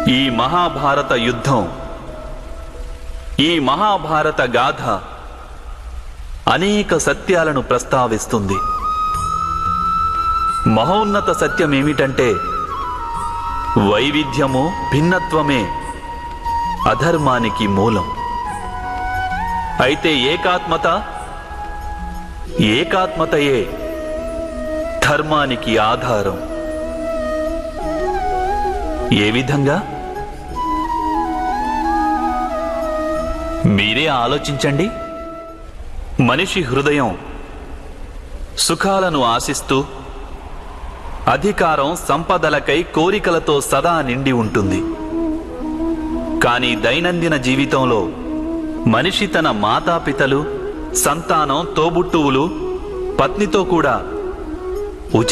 ఈ మహాభారత యుద్ధం, ఈ మహాభారత గాథ అనేక సత్యాలను ప్రస్తావిస్తుంది. మహోన్నత సత్యమేమిటంటే వైవిధ్యము, భిన్నత్వమే అధర్మానికి మూలం. అయితే ఏకాత్మతయే ధర్మానికి ఆధారం. ఏ విధంగా? మీరే ఆలోచించండి. మనిషి హృదయం సుఖాలను ఆశిస్తూ, అధికారం, సంపదలకై కోరికలతో సదా నిండి ఉంటుంది. కానీ దైనందిన జీవితంలో మనిషి తన మాతాపితలు, సంతానం, తోబుట్టువులు, పత్నితో కూడా ఉచిత